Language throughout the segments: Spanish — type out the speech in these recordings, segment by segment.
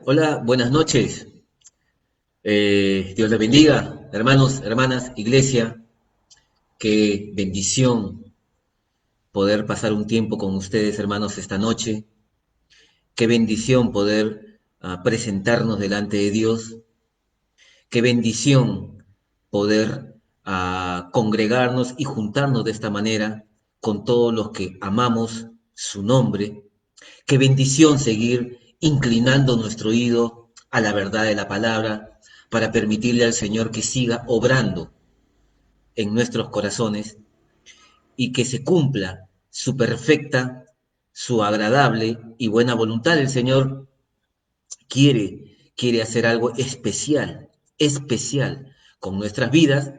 Hola, buenas noches. Dios les bendiga, hermanos, hermanas, iglesia. Qué bendición poder pasar un tiempo con ustedes, hermanos, esta noche. Qué bendición poder presentarnos delante de Dios. Qué bendición poder congregarnos y juntarnos de esta manera con todos los que amamos su nombre. Qué bendición seguir inclinando nuestro oído a la verdad de la palabra para permitirle al Señor que siga obrando en nuestros corazones y que se cumpla su perfecta, su agradable y buena voluntad. El Señor quiere hacer algo especial, especial con nuestras vidas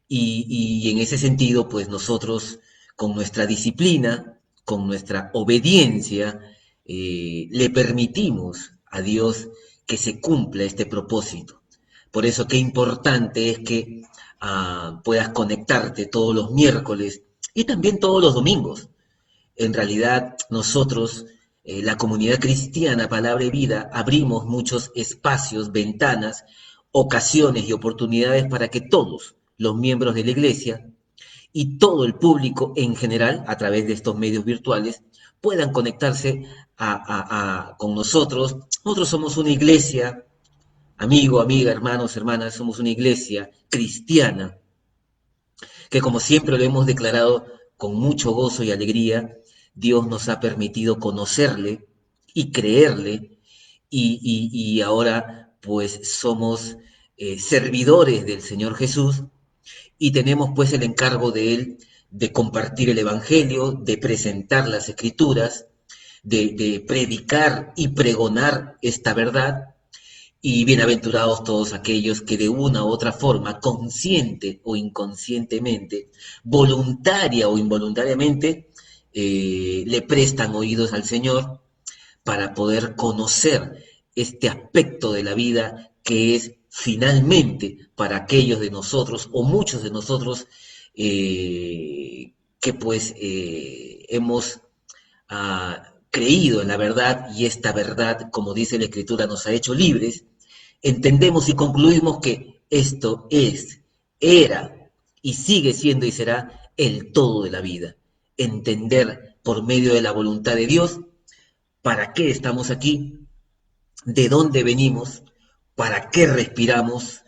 y en ese sentido, pues nosotros con nuestra disciplina, con nuestra obediencia, le permitimos a Dios que se cumpla este propósito. Por eso qué importante es que puedas conectarte todos los miércoles y también todos los domingos. En realidad nosotros, la comunidad cristiana Palabra y Vida, abrimos muchos espacios, ventanas, ocasiones y oportunidades para que todos los miembros de la iglesia y todo el público en general, a través de estos medios virtuales, puedan conectarse con nosotros. Nosotros somos una iglesia, amigo, amiga, hermanos, hermanas, somos una iglesia cristiana que como siempre lo hemos declarado con mucho gozo y alegría, Dios nos ha permitido conocerle y creerle y ahora pues somos servidores del Señor Jesús y tenemos pues el encargo de Él de compartir el Evangelio, de presentar las Escrituras, de predicar y pregonar esta verdad y bienaventurados todos aquellos que de una u otra forma, consciente o inconscientemente, voluntaria o involuntariamente, le prestan oídos al Señor para poder conocer este aspecto de la vida que es finalmente para aquellos de nosotros o muchos de nosotros que pues hemos creído en la verdad y esta verdad, como dice la Escritura, nos ha hecho libres, entendemos y concluimos que esto es, era y sigue siendo y será el todo de la vida. Entender por medio de la voluntad de Dios para qué estamos aquí, de dónde venimos, para qué respiramos,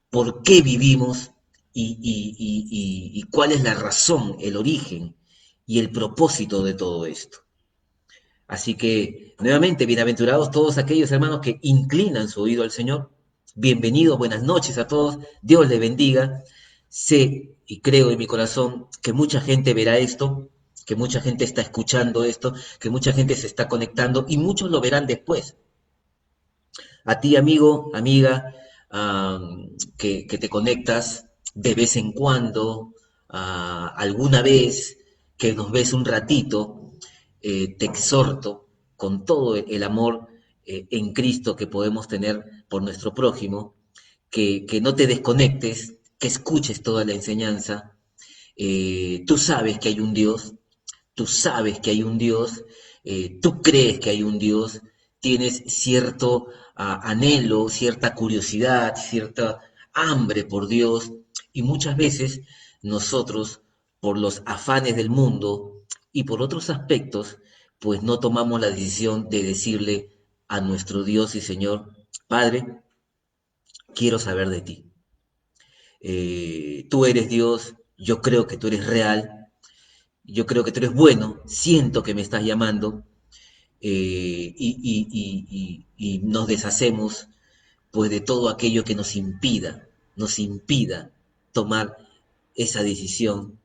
por qué vivimos y cuál es la razón, el origen y el propósito de todo esto. Así que, nuevamente, bienaventurados todos aquellos hermanos que inclinan su oído al Señor. Bienvenidos, buenas noches a todos. Dios les bendiga. Sé y creo en mi corazón que mucha gente verá esto, que mucha gente está escuchando esto, que mucha gente se está conectando y muchos lo verán después. A ti, amigo, amiga, que te conectas de vez en cuando, alguna vez que nos ves un ratito, te exhorto con todo el amor en Cristo que podemos tener por nuestro prójimo, que no te desconectes, que escuches toda la enseñanza. Tú sabes que hay un Dios, tú sabes que hay un Dios, tú crees que hay un Dios, tienes cierto anhelo, cierta curiosidad, cierta hambre por Dios, y muchas veces nosotros, por los afanes del mundo y por otros aspectos, pues no tomamos la decisión de decirle a nuestro Dios y Señor, Padre, quiero saber de ti. Tú eres Dios, yo creo que tú eres real, yo creo que tú eres bueno, siento que me estás llamando y nos deshacemos pues de todo aquello que nos impida tomar esa decisión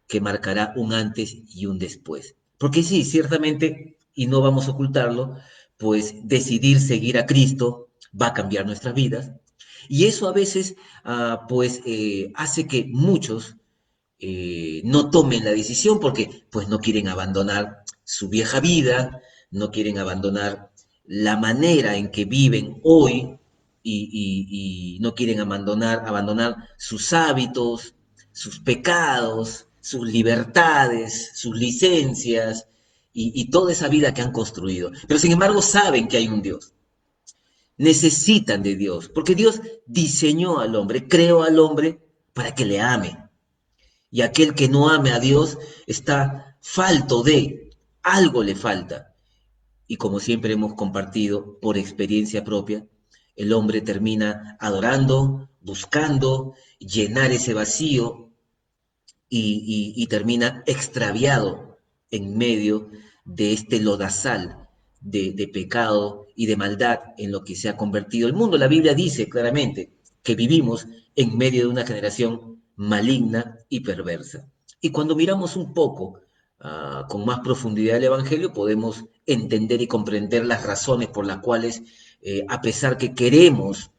que marcará un antes y un después. Porque sí, ciertamente, y no vamos a ocultarlo, pues decidir seguir a Cristo va a cambiar nuestras vidas. Y eso a veces, pues, hace que muchos no tomen la decisión porque pues no quieren abandonar su vieja vida, no quieren abandonar la manera en que viven hoy y no quieren abandonar sus hábitos, sus pecados, sus libertades, sus licencias y toda esa vida que han construido. Pero sin embargo saben que hay un Dios. necesitan de Dios, porque Dios diseñó al hombre, creó al hombre para que le ame. Y aquel que no ame a Dios está falto de, algo le falta. Y como siempre hemos compartido por experiencia propia, el hombre termina adorando, buscando llenar ese vacío y termina extraviado en medio de este lodazal de pecado y de maldad en lo que se ha convertido el mundo. La Biblia dice claramente que vivimos en medio de una generación maligna y perversa. Y cuando miramos un poco con más profundidad el Evangelio, podemos entender y comprender las razones por las cuales, a pesar que queremos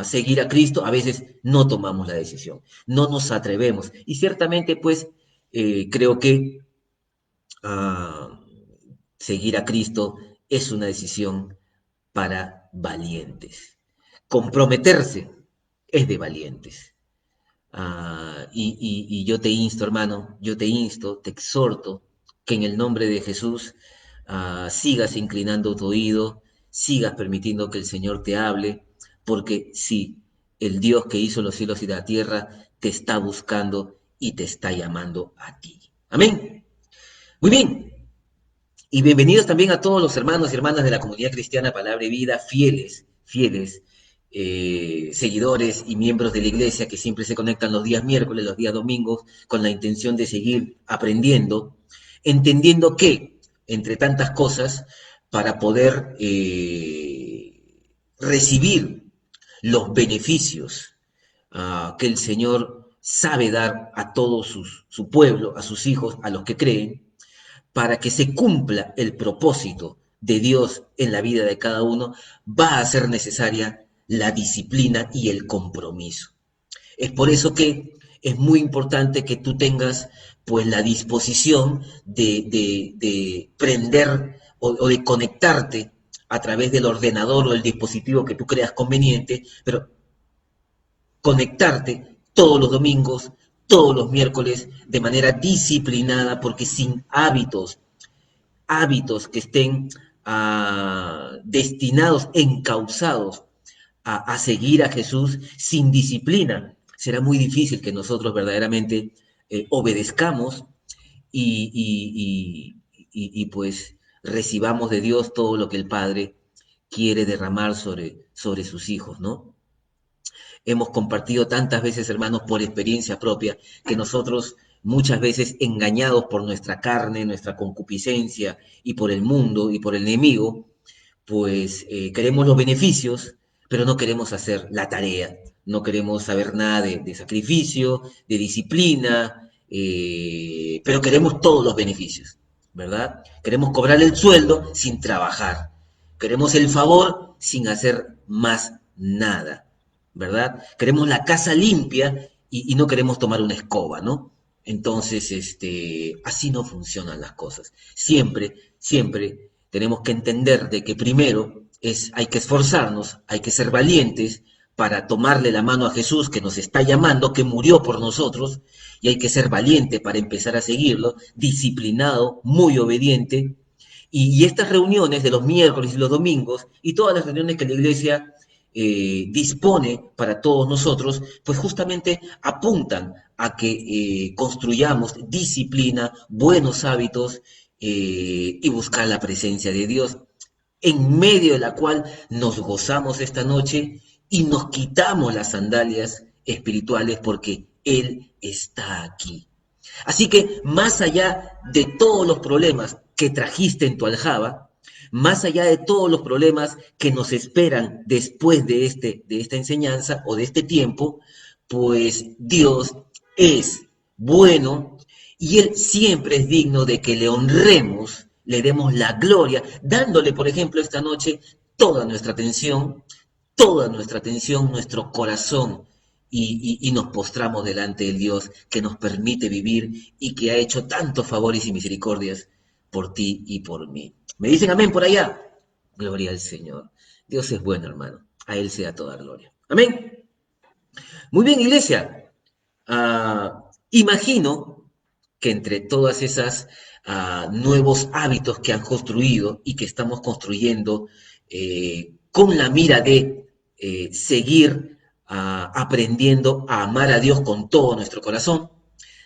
seguir a Cristo, a veces no tomamos la decisión, no nos atrevemos. Y ciertamente, pues, creo que uh, seguir a Cristo es una decisión para valientes. Comprometerse es de valientes. Y yo te insto, hermano, yo te insto, te exhorto, que en el nombre de Jesús sigas inclinando tu oído, sigas permitiendo que el Señor te hable, porque sí, el Dios que hizo los cielos y la tierra te está buscando y te está llamando a ti. Amén. Muy bien. Y bienvenidos también a todos los hermanos y hermanas de la comunidad cristiana Palabra y Vida, fieles seguidores y miembros de la iglesia que siempre se conectan los días miércoles, los días domingos, con la intención de seguir aprendiendo, entendiendo que, entre tantas cosas, para poder recibir los beneficios que el Señor sabe dar a todo su pueblo, a sus hijos, a los que creen, para que se cumpla el propósito de Dios en la vida de cada uno, va a ser necesaria la disciplina y el compromiso. Es por eso que es muy importante que tú tengas pues la disposición de prender o de conectarte a través del ordenador o el dispositivo que tú creas conveniente, pero conectarte todos los domingos, todos los miércoles, de manera disciplinada, porque sin hábitos que estén destinados, encausados a seguir a Jesús, sin disciplina, será muy difícil que nosotros verdaderamente obedezcamos y pues recibamos de Dios todo lo que el Padre quiere derramar sobre sus hijos, ¿no? Hemos compartido tantas veces, hermanos, por experiencia propia, que nosotros muchas veces engañados por nuestra carne, nuestra concupiscencia y por el mundo y por el enemigo, pues queremos los beneficios, pero no queremos hacer la tarea, no queremos saber nada de sacrificio, de disciplina, pero queremos todos los beneficios, ¿verdad? Queremos cobrar el sueldo sin trabajar, queremos el favor sin hacer más nada, ¿verdad? Queremos la casa limpia y no queremos tomar una escoba, ¿no? Entonces, así no funcionan las cosas. Siempre tenemos que entender de que primero hay que esforzarnos, hay que ser valientes para tomarle la mano a Jesús que nos está llamando, que murió por nosotros, y hay que ser valiente para empezar a seguirlo, disciplinado, muy obediente. Y estas reuniones de los miércoles y los domingos, y todas las reuniones que la iglesia dispone para todos nosotros, pues justamente apuntan a que construyamos disciplina, buenos hábitos y buscar la presencia de Dios, en medio de la cual nos gozamos esta noche y nos quitamos las sandalias espirituales porque Él está aquí. Así que más allá de todos los problemas que trajiste en tu aljaba, más allá de todos los problemas que nos esperan después de esta enseñanza o de este tiempo, pues Dios es bueno y Él siempre es digno de que le honremos, le demos la gloria, dándole, por ejemplo, esta noche toda nuestra atención, nuestro corazón, y nos postramos delante del Dios que nos permite vivir y que ha hecho tantos favores y misericordias por ti y por mí. ¿Me dicen amén por allá? Gloria al Señor. Dios es bueno, hermano. A Él sea toda gloria. Amén. Muy bien, iglesia. Imagino que entre todas esas nuevos hábitos que han construido y que estamos construyendo con la mira de seguir aprendiendo a amar a Dios con todo nuestro corazón,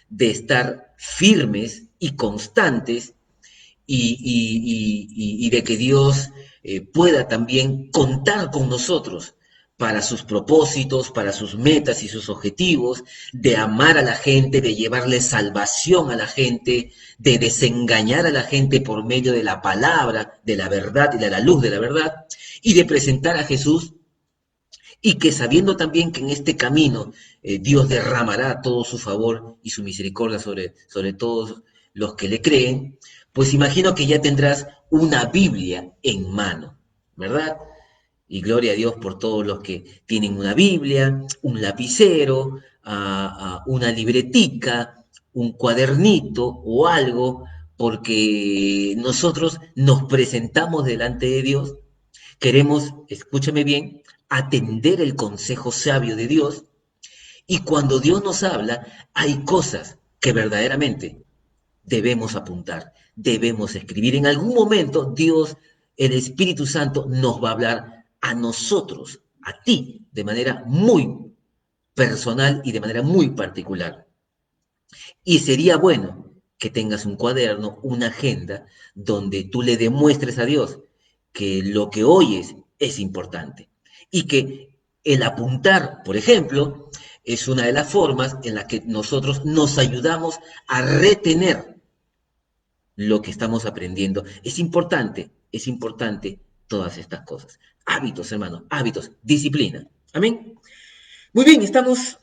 de estar firmes y constantes y de que Dios pueda también contar con nosotros para sus propósitos, para sus metas y sus objetivos, de amar a la gente, de llevarle salvación a la gente, de desengañar a la gente por medio de la palabra, de la verdad y de la luz de la verdad, y de presentar a Jesús, y que sabiendo también que en este camino Dios derramará todo su favor y su misericordia sobre todos los que le creen, pues imagino que ya tendrás una Biblia en mano, ¿verdad? Y gloria a Dios por todos los que tienen una Biblia, un lapicero, una libretica, un cuadernito o algo, porque nosotros nos presentamos delante de Dios, queremos, escúchame bien, atender el consejo sabio de Dios, y cuando Dios nos habla, hay cosas que verdaderamente debemos apuntar, debemos escribir. En algún momento Dios, el Espíritu Santo, nos va a hablar a nosotros, a ti, de manera muy personal y de manera muy particular. Y sería bueno que tengas un cuaderno, una agenda, donde tú le demuestres a Dios que lo que oyes es importante. Y que el apuntar, por ejemplo, es una de las formas en las que nosotros nos ayudamos a retener lo que estamos aprendiendo. Es importante todas estas cosas. Hábitos, hermanos, hábitos, disciplina. Amén. Muy bien, estamos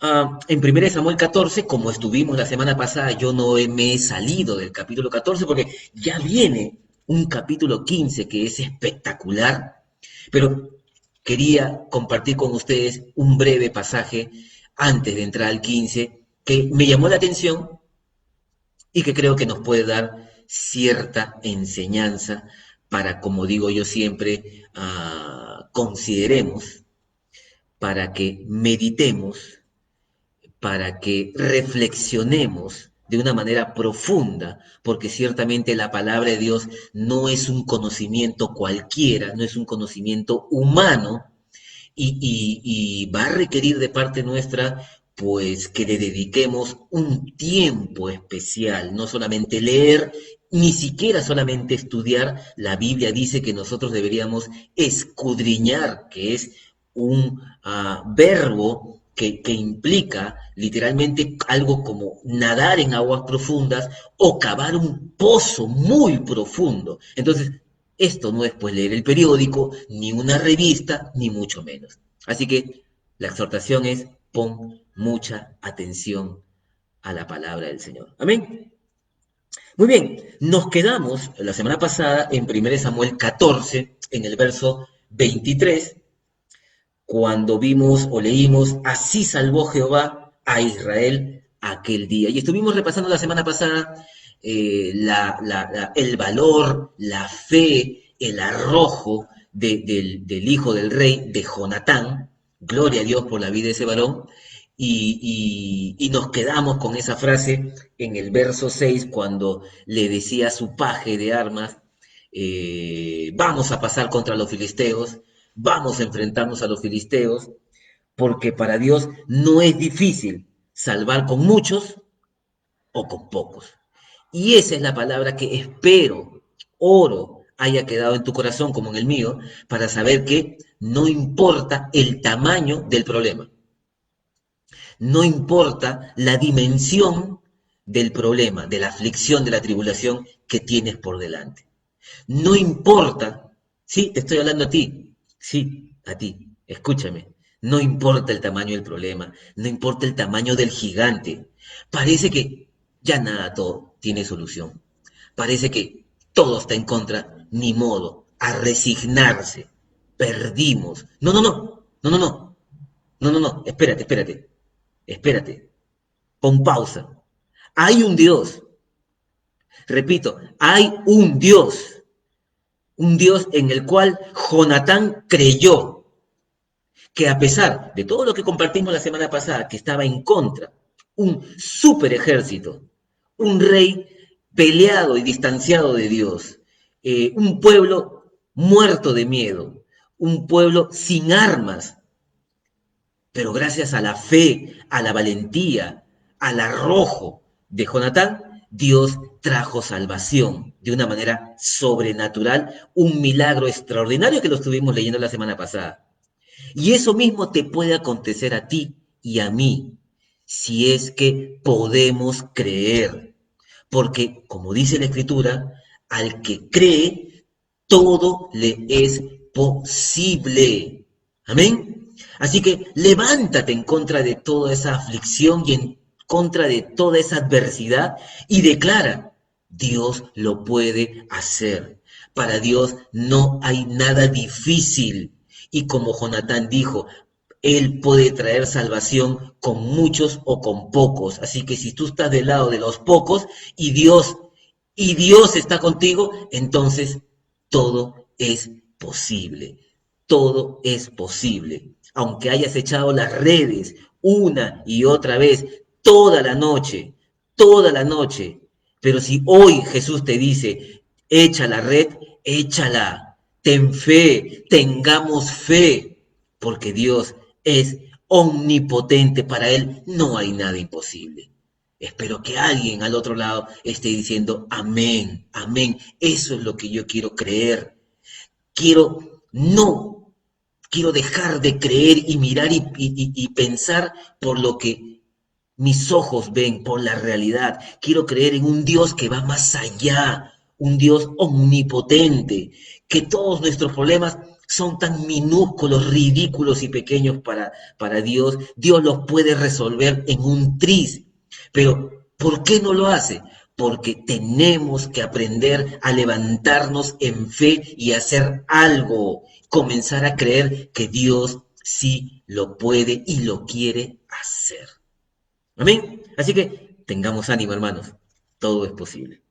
en 1 Samuel 14, como estuvimos la semana pasada, yo no me he salido del capítulo 14 porque ya viene un capítulo 15 que es espectacular, pero quería compartir con ustedes un breve pasaje antes de entrar al 15 que me llamó la atención y que creo que nos puede dar cierta enseñanza para, como digo yo siempre, consideremos, para que meditemos, para que reflexionemos de una manera profunda, porque ciertamente la palabra de Dios no es un conocimiento cualquiera, no es un conocimiento humano, y va a requerir de parte nuestra, pues, que le dediquemos un tiempo especial, no solamente leer, ni siquiera solamente estudiar. La Biblia dice que nosotros deberíamos escudriñar, que es un verbo que implica literalmente algo como nadar en aguas profundas o cavar un pozo muy profundo. Entonces, esto no es pues leer el periódico, ni una revista, ni mucho menos. Así que la exhortación es: pon mucha atención a la palabra del Señor. Amén. Muy bien, nos quedamos la semana pasada en 1 Samuel 14, en el verso 23, cuando vimos o leímos: así salvó Jehová a Israel aquel día. Y estuvimos repasando la semana pasada el valor, la fe, el arrojo del hijo del rey, de Jonatán. Gloria a Dios por la vida de ese varón. Y nos quedamos con esa frase en el verso 6, cuando le decía a su paje de armas: vamos a pasar contra los filisteos, vamos a enfrentarnos a los filisteos, porque para Dios no es difícil salvar con muchos o con pocos. Y esa es la palabra que espero, oro, haya quedado en tu corazón como en el mío, para saber que no importa el tamaño del problema, no importa la dimensión del problema, de la aflicción, de la tribulación que tienes por delante. No importa, sí, te estoy hablando a ti, sí, a ti, escúchame. No importa el tamaño del problema, no importa el tamaño del gigante. Parece que ya nada, todo tiene solución. Parece que todo está en contra, ni modo, a resignarse. Perdimos. No, no, no, no, no, no, no, no, no, espérate. Pon pausa. Hay un Dios. Repito, hay un Dios. Un Dios en el cual Jonatán creyó, que a pesar de todo lo que compartimos la semana pasada, que estaba en contra, un super ejército, un rey peleado y distanciado de Dios, un pueblo muerto de miedo, un pueblo sin armas, pero gracias a la fe, a la valentía, al arrojo de Jonatán, Dios trajo salvación de una manera sobrenatural, un milagro extraordinario que lo estuvimos leyendo la semana pasada. Y eso mismo te puede acontecer a ti y a mí, si es que podemos creer. Porque, como dice la Escritura, al que cree, todo le es posible. Amén. Así que levántate en contra de toda esa aflicción y en contra de toda esa adversidad y declara, Dios lo puede hacer. Para Dios no hay nada difícil. Y como Jonatán dijo, Él puede traer salvación con muchos o con pocos. Así que si tú estás del lado de los pocos y Dios está contigo, entonces todo es posible. Todo es posible. Aunque hayas echado las redes una y otra vez, toda la noche. Pero si hoy Jesús te dice, echa la red, échala. Ten fe, tengamos fe, porque Dios es omnipotente. Para Él no hay nada imposible. Espero que alguien al otro lado esté diciendo amén, amén. Eso es lo que yo quiero creer. No quiero dejar de creer y mirar y pensar por lo que mis ojos ven, por la realidad. Quiero creer en un Dios que va más allá, un Dios omnipotente, que todos nuestros problemas son tan minúsculos, ridículos y pequeños para Dios. Dios los puede resolver en un tris. Pero, ¿por qué no lo hace? Porque tenemos que aprender a levantarnos en fe y hacer algo, comenzar a creer que Dios sí lo puede y lo quiere hacer. Amén. Así que tengamos ánimo, hermanos. Todo es posible.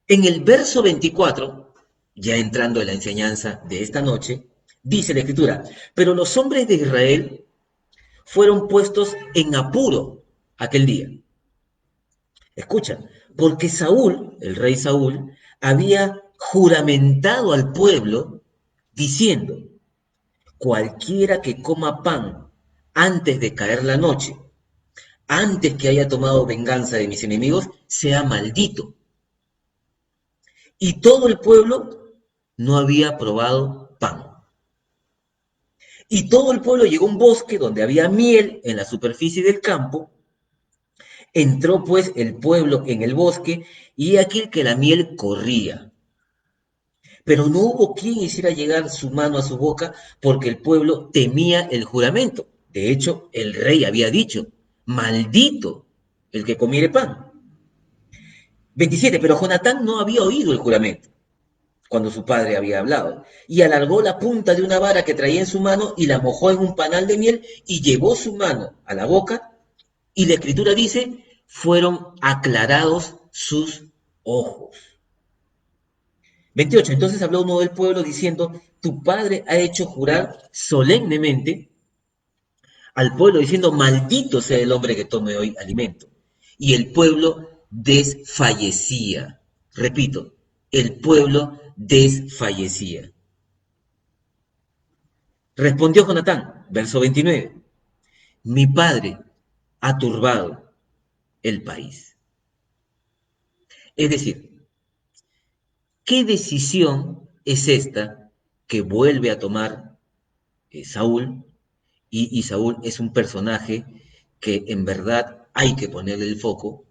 En el verso 24, ya entrando en la enseñanza de esta noche, dice la Escritura, pero los hombres de Israel fueron puestos en apuro aquel día. Escucha, porque Saúl, el rey Saúl, había juramentado al pueblo diciendo, cualquiera que coma pan antes de caer la noche, antes que haya tomado venganza de mis enemigos, sea maldito. Y todo el pueblo no había probado pan. Y todo el pueblo llegó a un bosque donde había miel en la superficie del campo. Entró pues el pueblo en el bosque y aquí que la miel corría. Pero no hubo quien hiciera llegar su mano a su boca porque el pueblo temía el juramento. De hecho, el rey había dicho, maldito el que comiere pan. 27. Pero Jonatán no había oído el juramento cuando su padre había hablado, y alargó la punta de una vara que traía en su mano y la mojó en un panal de miel y llevó su mano a la boca, y la Escritura dice, fueron aclarados sus ojos. 28. Entonces habló uno del pueblo diciendo, tu padre ha hecho jurar solemnemente al pueblo diciendo, maldito sea el hombre que tome hoy alimento. Y el pueblo desfallecía. Repito, el pueblo desfallecía. Respondió Jonatán, verso 29, mi padre ha turbado el país. Es decir, ¿qué decisión es esta que vuelve a tomar Saúl? Y Saúl es un personaje que en verdad hay que ponerle el foco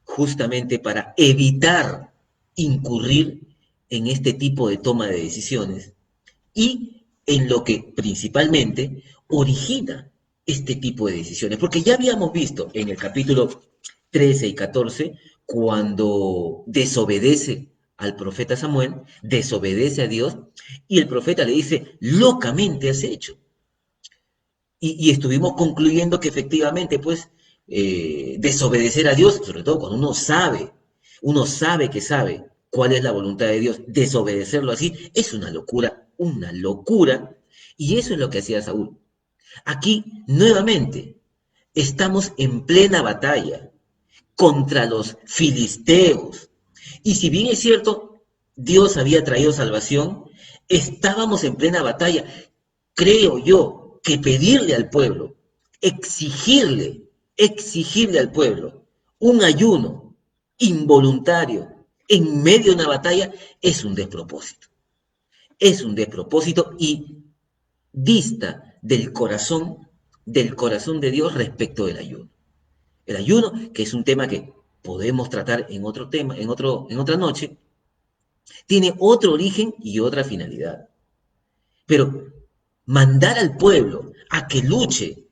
justamente para evitar incurrir en este tipo de toma de decisiones y en lo que principalmente origina este tipo de decisiones. Porque ya habíamos visto en el capítulo 13 y 14, cuando desobedece al profeta Samuel, desobedece a Dios, y el profeta le dice, locamente has hecho. Y estuvimos concluyendo que efectivamente, pues, desobedecer a Dios, sobre todo cuando uno sabe que sabe cuál es la voluntad de Dios, desobedecerlo así es una locura, y eso es lo que hacía Saúl. Aquí, nuevamente, estamos en plena batalla contra los filisteos, y si bien es cierto, Dios había traído salvación, Estábamos en plena batalla. Creo yo que pedirle al pueblo, exigirle al pueblo un ayuno involuntario en medio de una batalla es un despropósito. Es un despropósito y dista del corazón de Dios respecto del ayuno. El ayuno, que es un tema que podemos tratar en otro tema, en otra noche, tiene otro origen y otra finalidad. Pero mandar al pueblo a que luche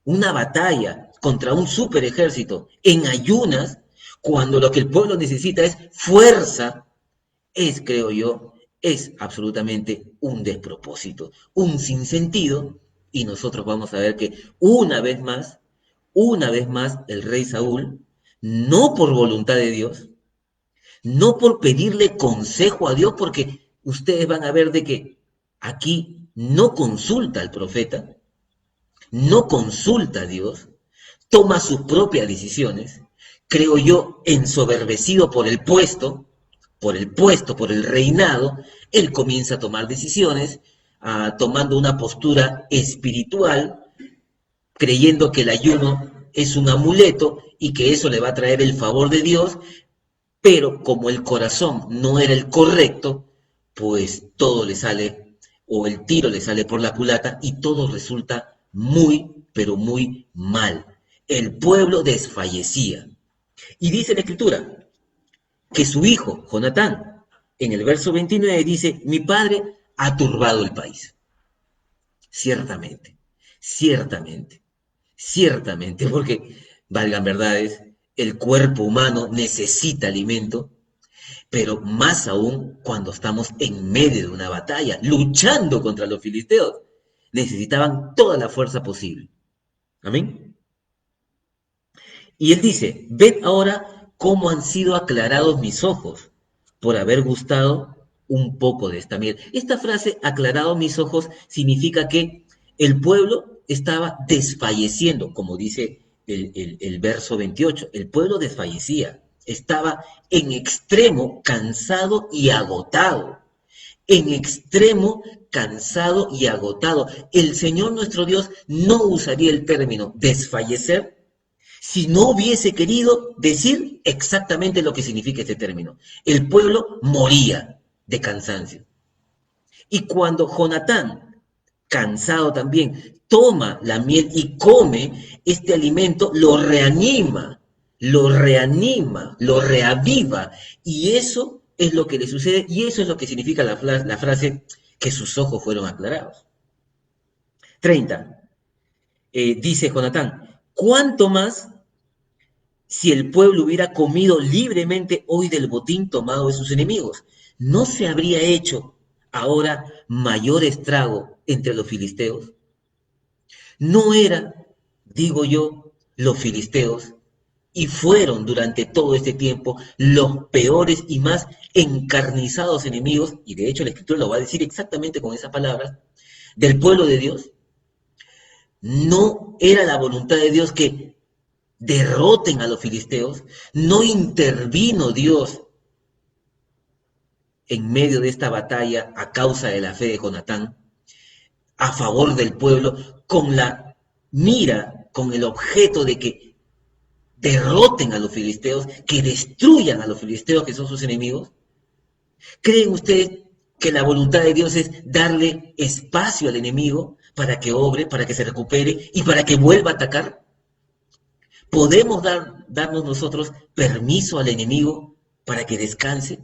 una batalla contra un super ejército en ayunas, cuando lo que el pueblo necesita es fuerza, creo yo, es absolutamente un despropósito, un sinsentido, y nosotros vamos a ver que una vez más, el rey Saúl, no por voluntad de Dios, no por pedirle consejo a Dios, porque ustedes van a ver de que aquí no consulta al profeta, no consulta a Dios, toma sus propias decisiones, creo yo, ensoberbecido por el reinado, él comienza a tomar decisiones, tomando una postura espiritual, creyendo que el ayuno es un amuleto y que eso le va a traer el favor de Dios, pero como el corazón no era el correcto, pues todo le sale, o el tiro le sale por la culata y todo resulta muy, pero muy mal. El pueblo desfallecía. Y dice la Escritura que su hijo, Jonatán, en el verso 29 dice, mi padre ha turbado el país. Ciertamente, ciertamente, ciertamente, porque, valgan verdades, el cuerpo humano necesita alimento, pero más aún cuando estamos en medio de una batalla, luchando contra los filisteos, necesitaban toda la fuerza posible. Amén. Y él dice, ved ahora cómo han sido aclarados mis ojos por haber gustado un poco de esta miel. Esta frase, aclarado mis ojos, significa que el pueblo estaba desfalleciendo, como dice el verso 28. El pueblo desfallecía, estaba en extremo cansado y agotado. En extremo cansado y agotado. El Señor nuestro Dios no usaría el término desfallecer si no hubiese querido decir exactamente lo que significa este término. El pueblo moría de cansancio. Y cuando Jonatán, cansado también, toma la miel y come este alimento, lo reanima, lo reaviva. Y eso es lo que le sucede y eso es lo que significa la frase que sus ojos fueron aclarados. 30. Dice Jonatán, ¿cuánto más si el pueblo hubiera comido libremente hoy del botín tomado de sus enemigos? ¿No se habría hecho ahora mayor estrago entre los filisteos? No era, digo yo, los filisteos, y fueron durante todo este tiempo los peores y más encarnizados enemigos, y de hecho la Escritura lo va a decir exactamente con esas palabras, del pueblo de Dios. No era la voluntad de Dios que derroten a los filisteos, no intervino Dios en medio de esta batalla a causa de la fe de Jonatán, a favor del pueblo, con la mira, con el objeto de que derroten a los filisteos, que destruyan a los filisteos que son sus enemigos. ¿Creen ustedes que la voluntad de Dios es darle espacio al enemigo para que obre, para que se recupere y para que vuelva a atacar? ¿Podemos darnos nosotros permiso al enemigo para que descanse?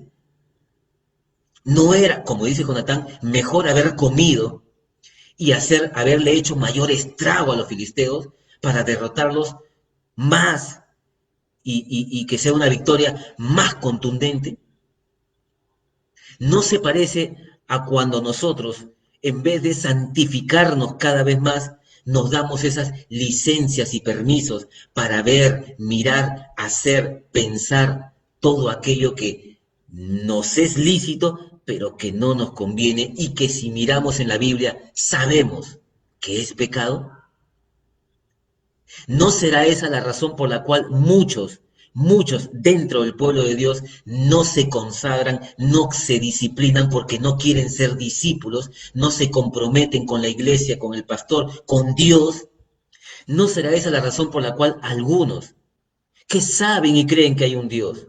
¿No era, como dice Jonatán, mejor haber comido y haberle hecho mayor estrago a los filisteos para derrotarlos más y que sea una victoria más contundente? ¿No se parece a cuando nosotros, en vez de santificarnos cada vez más, nos damos esas licencias y permisos para ver, mirar, hacer, pensar todo aquello que nos es lícito, pero que no nos conviene y que si miramos en la Biblia sabemos que es pecado? ¿No será esa la razón por la cual muchos Muchos dentro del pueblo de Dios no se consagran, no se disciplinan porque no quieren ser discípulos, no se comprometen con la iglesia, con el pastor, con Dios. ¿No será esa la razón por la cual algunos que saben y creen que hay un Dios,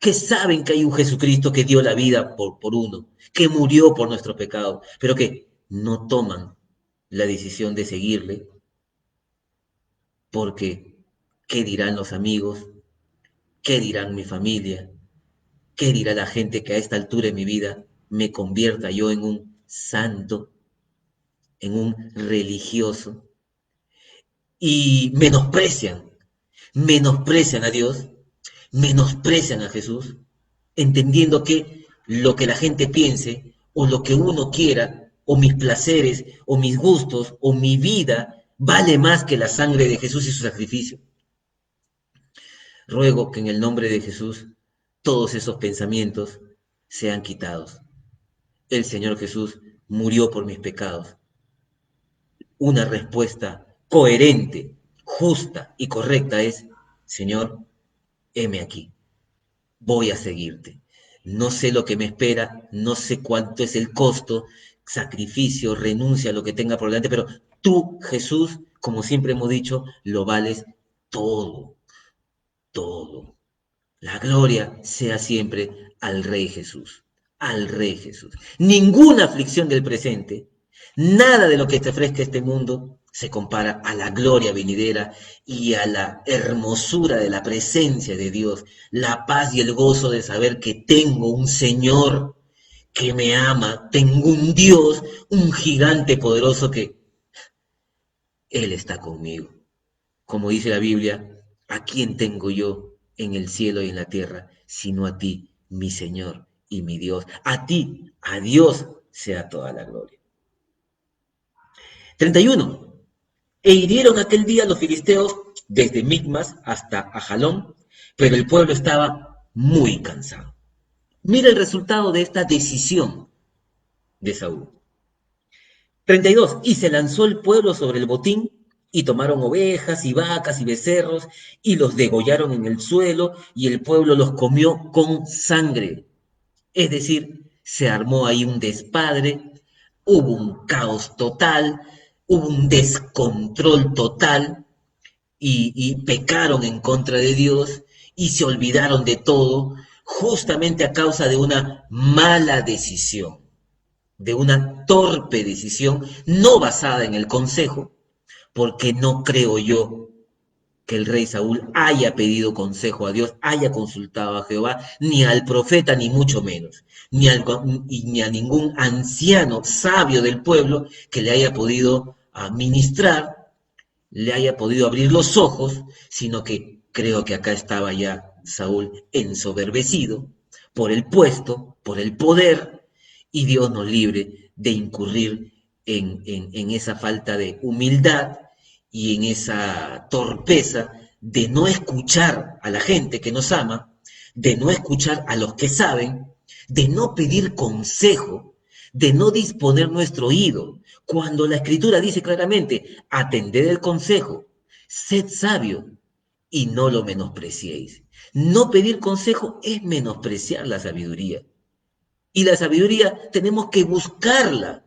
que saben que hay un Jesucristo que dio la vida por uno, que murió por nuestro pecado, pero que no toman la decisión de seguirle porque qué dirán los amigos, qué dirán mi familia, qué dirá la gente que a esta altura de mi vida me convierta yo en un santo, en un religioso, y menosprecian a Dios, menosprecian a Jesús, entendiendo que lo que la gente piense o lo que uno quiera o mis placeres o mis gustos o mi vida vale más que la sangre de Jesús y su sacrificio. Ruego que en el nombre de Jesús todos esos pensamientos sean quitados. El Señor Jesús murió por mis pecados. Una respuesta coherente, justa y correcta es: Señor, heme aquí, voy a seguirte. No sé lo que me espera, no sé cuánto es el costo, sacrificio, renuncia a lo que tenga por delante, pero tú, Jesús, como siempre hemos dicho, lo vales todo, todo. La gloria sea siempre al Rey Jesús, al Rey Jesús. Ninguna aflicción del presente, nada de lo que te ofrezca este mundo se compara a la gloria venidera y a la hermosura de la presencia de Dios, la paz y el gozo de saber que tengo un Señor que me ama, tengo un Dios, un gigante poderoso que Él está conmigo. Como dice la Biblia, ¿a quién tengo yo en el cielo y en la tierra, sino a ti, mi Señor y mi Dios? A ti, a Dios sea toda la gloria. 31. E hirieron aquel día los filisteos desde Micmas hasta Ajalón, pero el pueblo estaba muy cansado. Mira el resultado de esta decisión de Saúl. 32. Y se lanzó el pueblo sobre el botín, y tomaron ovejas y vacas y becerros, y los degollaron en el suelo, y el pueblo los comió con sangre. Es decir, se armó ahí un despadre, hubo un caos total, hubo un descontrol total, y pecaron en contra de Dios, y se olvidaron de todo, justamente a causa de una mala decisión, de una torpe decisión, no basada en el consejo, porque no creo yo que el rey Saúl haya pedido consejo a Dios, haya consultado a Jehová, ni al profeta, ni mucho menos, ni a ningún anciano sabio del pueblo que le haya podido administrar, le haya podido abrir los ojos, sino que creo que acá estaba ya Saúl ensoberbecido por el puesto, por el poder, y Dios nos libre de incurrir en esa falta de humildad y en esa torpeza de no escuchar a la gente que nos ama, de no escuchar a los que saben, de no pedir consejo, de no disponer nuestro oído, cuando la Escritura dice claramente: atended el consejo, sed sabio y no lo menospreciéis. No pedir consejo es menospreciar la sabiduría. Y la sabiduría tenemos que buscarla,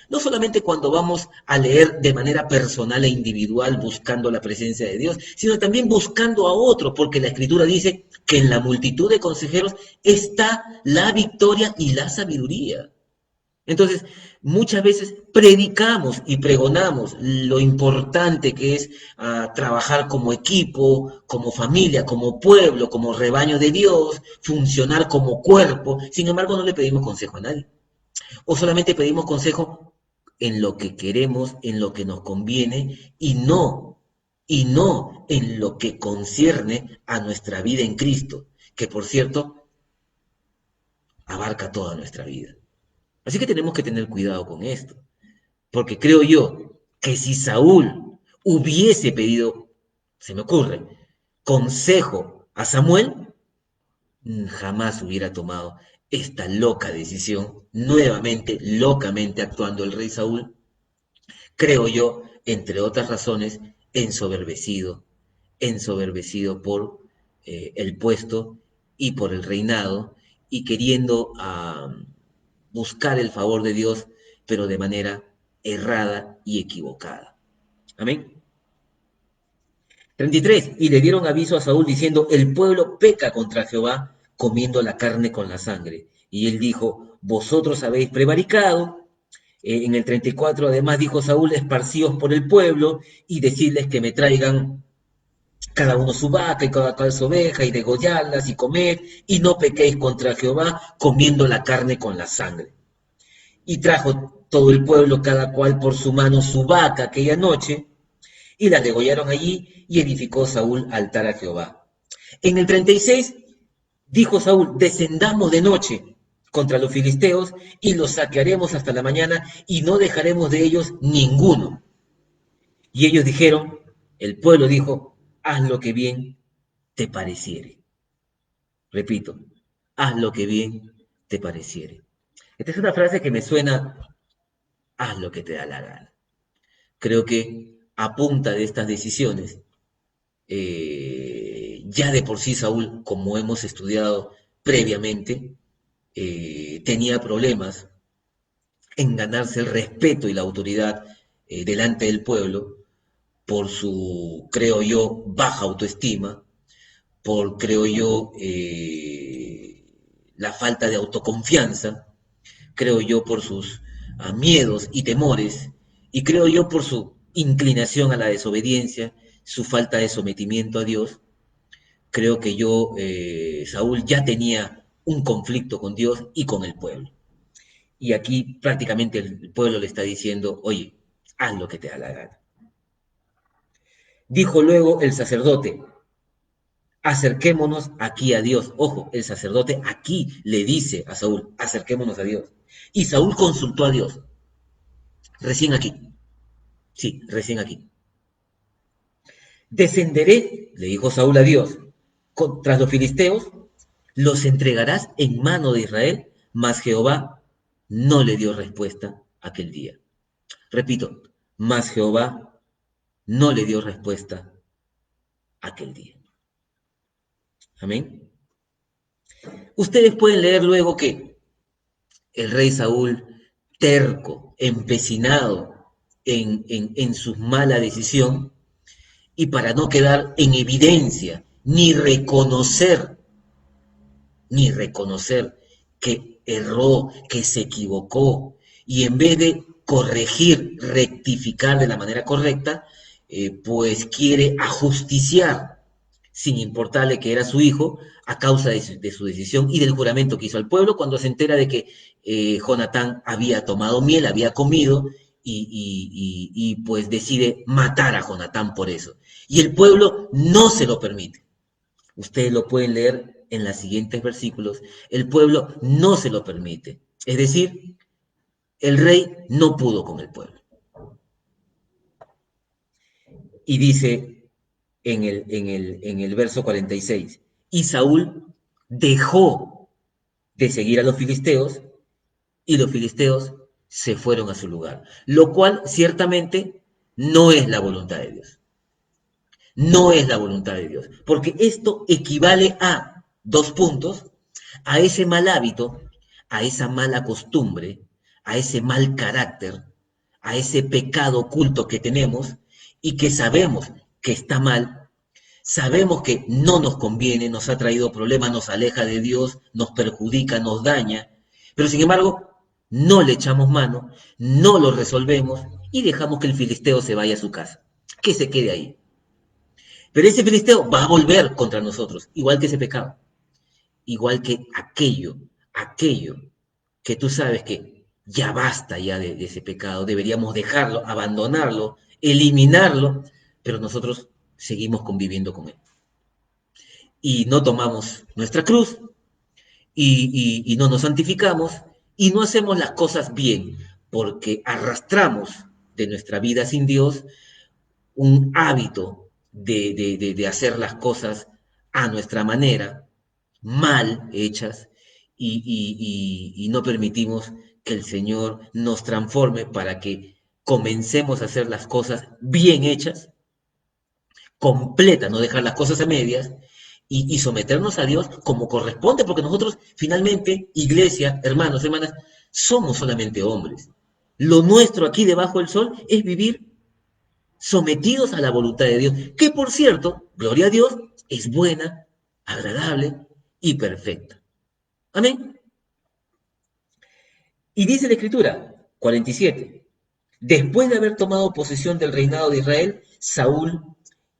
no solamente cuando vamos a leer de manera personal e individual buscando la presencia de Dios, sino también buscando a otros, porque la Escritura dice que en la multitud de consejeros está la victoria y la sabiduría. Entonces, muchas veces predicamos y pregonamos lo importante que es trabajar como equipo, como familia, como pueblo, como rebaño de Dios, funcionar como cuerpo. Sin embargo, no le pedimos consejo a nadie. O solamente pedimos consejo en lo que queremos, en lo que nos conviene, y no en lo que concierne a nuestra vida en Cristo, que por cierto abarca toda nuestra vida. Así que tenemos que tener cuidado con esto, porque creo yo que si Saúl hubiese pedido, se me ocurre, consejo a Samuel, jamás hubiera tomado esta loca decisión, nuevamente, locamente actuando el rey Saúl, creo yo, entre otras razones, ensoberbecido ensoberbecido por el puesto y por el reinado y queriendo buscar el favor de Dios, pero de manera errada y equivocada. Amén. 33. Y le dieron aviso a Saúl diciendo, el pueblo peca contra Jehová comiendo la carne con la sangre. Y él dijo, vosotros habéis prevaricado. En el 34, además, dijo Saúl, esparcíos por el pueblo y decirles que me traigan cada uno su vaca y cada cual su oveja y degollarlas y comed y no pequéis contra Jehová comiendo la carne con la sangre. Y trajo todo el pueblo cada cual por su mano su vaca aquella noche y las degollaron allí y edificó Saúl altar a Jehová. En el 36 dijo Saúl, descendamos de noche contra los filisteos y los saquearemos hasta la mañana y no dejaremos de ellos ninguno. Y ellos dijeron, el pueblo dijo, haz lo que bien te pareciere. Repito, haz lo que bien te pareciere. Esta es una frase que me suena, haz lo que te da la gana. Creo que a punta de estas decisiones, ya de por sí Saúl, como hemos estudiado previamente, tenía problemas en ganarse el respeto y la autoridad delante del pueblo por su, creo yo, baja autoestima, por, creo yo, la falta de autoconfianza, creo yo, por sus miedos y temores, y creo yo por su inclinación a la desobediencia, su falta de sometimiento a Dios. Creo que yo, Saúl, ya tenía un conflicto con Dios y con el pueblo. Y aquí prácticamente el pueblo le está diciendo, oye, haz lo que te da la gana. Dijo luego el sacerdote, acerquémonos aquí a Dios. Ojo, el sacerdote aquí le dice a Saúl, acerquémonos a Dios. Y Saúl consultó a Dios. Recién aquí. Sí, recién aquí. Descenderé, le dijo Saúl a Dios, contra los filisteos, los entregarás en mano de Israel, mas Jehová no le dio respuesta aquel día. Repito, mas Jehová no le dio respuesta aquel día. Amén. Ustedes pueden leer luego que el rey Saúl, terco, empecinado en su mala decisión, y para no quedar en evidencia, ni reconocer que erró, que se equivocó, y en vez de corregir, rectificar de la manera correcta, pues quiere ajusticiar, sin importarle que era su hijo, a causa de su decisión y del juramento que hizo al pueblo, cuando se entera de que Jonatán había tomado miel, había comido, y pues decide matar a Jonatán por eso. Y el pueblo no se lo permite. Ustedes lo pueden leer en los siguientes versículos. El pueblo no se lo permite. Es decir, el rey no pudo con el pueblo. Y dice en el verso 46, y Saúl dejó de seguir a los filisteos y los filisteos se fueron a su lugar, lo cual ciertamente no es la voluntad de Dios. No es la voluntad de Dios, porque esto equivale a dos puntos, a ese mal hábito, a esa mala costumbre, a ese mal carácter, a ese pecado oculto que tenemos y que sabemos que está mal, sabemos que no nos conviene, nos ha traído problemas, nos aleja de Dios, nos perjudica, nos daña, pero sin embargo no le echamos mano, no lo resolvemos y dejamos que el filisteo se vaya a su casa, que se quede ahí. Pero ese filisteo va a volver contra nosotros, igual que ese pecado, igual que aquello que tú sabes que ya basta ya de ese pecado, deberíamos dejarlo, abandonarlo, eliminarlo, pero nosotros seguimos conviviendo con él. Y no tomamos nuestra cruz y no nos santificamos y no hacemos las cosas bien, porque arrastramos de nuestra vida sin Dios un hábito de hacer las cosas a nuestra manera, mal hechas, y no permitimos que el Señor nos transforme para que comencemos a hacer las cosas bien hechas, completa, no dejar las cosas a medias y someternos a Dios como corresponde, porque nosotros finalmente, iglesia, hermanos, hermanas, somos solamente hombres. Lo nuestro aquí debajo del sol es vivir sometidos a la voluntad de Dios, que por cierto, gloria a Dios, es buena, agradable y perfecta. Amén. Y dice la Escritura, 47, después de haber tomado posesión del reinado de Israel, Saúl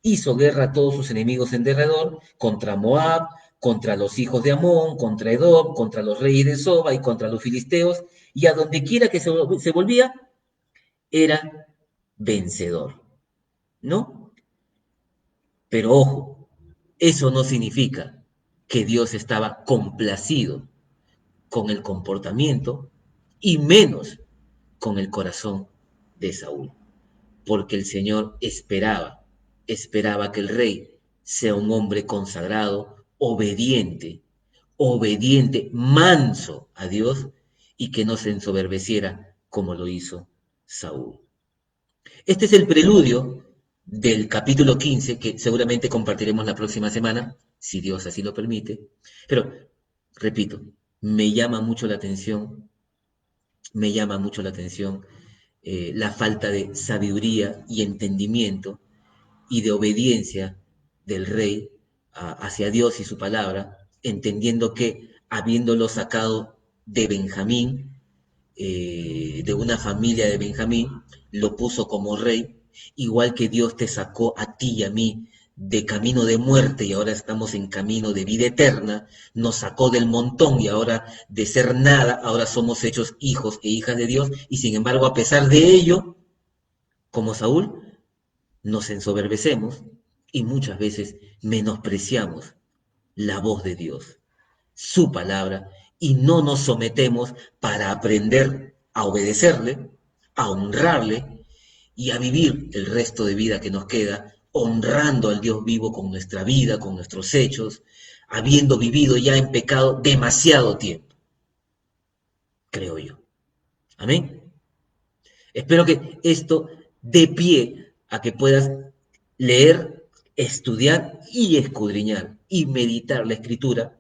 hizo guerra a todos sus enemigos en derredor, contra Moab, contra los hijos de Amón, contra Edom, contra los reyes de Soba y contra los filisteos, y a donde quiera que se volvía, era vencedor, ¿no? Pero ojo, eso no significa que Dios estaba complacido con el comportamiento y menos con el corazón de Saúl, porque el Señor esperaba que el rey sea un hombre consagrado, obediente, manso a Dios y que no se ensoberbeciera como lo hizo Saúl. Este es el preludio del capítulo 15 que seguramente compartiremos la próxima semana, si Dios así lo permite. Pero, repito, me llama mucho la atención, la falta de sabiduría y entendimiento y de obediencia del rey hacia Dios y su palabra, entendiendo que habiéndolo sacado de Benjamín, de una familia de Benjamín, lo puso como rey, igual que Dios te sacó a ti y a mí de camino de muerte y ahora estamos en camino de vida eterna, nos sacó del montón y ahora de ser nada, ahora somos hechos hijos e hijas de Dios y sin embargo a pesar de ello, como Saúl, nos ensoberbecemos y muchas veces menospreciamos la voz de Dios, su palabra, y no nos sometemos para aprender a obedecerle, a honrarle y a vivir el resto de vida que nos queda, honrando al Dios vivo con nuestra vida, con nuestros hechos, habiendo vivido ya en pecado demasiado tiempo, creo yo. Amén. Espero que esto dé pie a que puedas leer, estudiar y escudriñar y meditar la escritura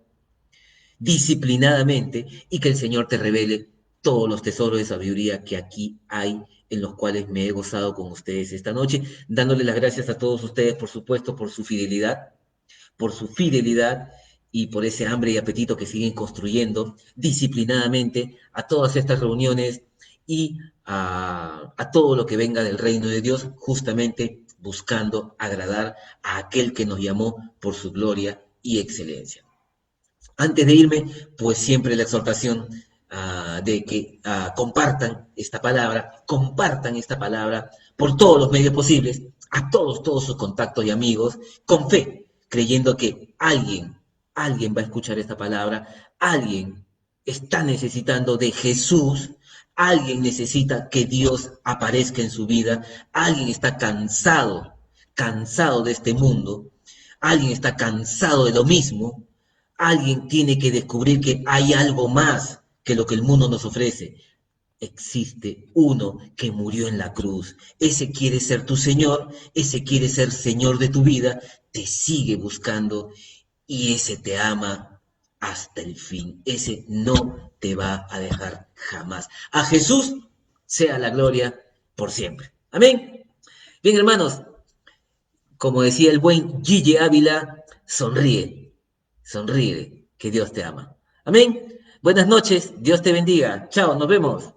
disciplinadamente y que el Señor te revele todos los tesoros de sabiduría que aquí hay, en los cuales me he gozado con ustedes esta noche, dándole las gracias a todos ustedes, por supuesto, por su fidelidad y por ese hambre y apetito que siguen construyendo disciplinadamente a todas estas reuniones y a todo lo que venga del reino de Dios, justamente buscando agradar a aquel que nos llamó por su gloria y excelencia. Antes de irme, pues siempre la exhortación de que compartan esta palabra por todos los medios posibles, a todos sus contactos y amigos, con fe, creyendo que alguien va a escuchar esta palabra, alguien está necesitando de Jesús, alguien necesita que Dios aparezca en su vida, alguien está cansado de este mundo, alguien está cansado de lo mismo. Alguien tiene que descubrir que hay algo más que lo que el mundo nos ofrece. Existe uno que murió en la cruz. Ese quiere ser tu Señor, ese quiere ser Señor de tu vida, te sigue buscando y ese te ama hasta el fin. Ese no te va a dejar jamás. A Jesús sea la gloria por siempre. Amén. Bien, hermanos, como decía el buen Gille Ávila, sonríe. Sonríe, que Dios te ama. Amén. Buenas noches, Dios te bendiga. Chao, nos vemos.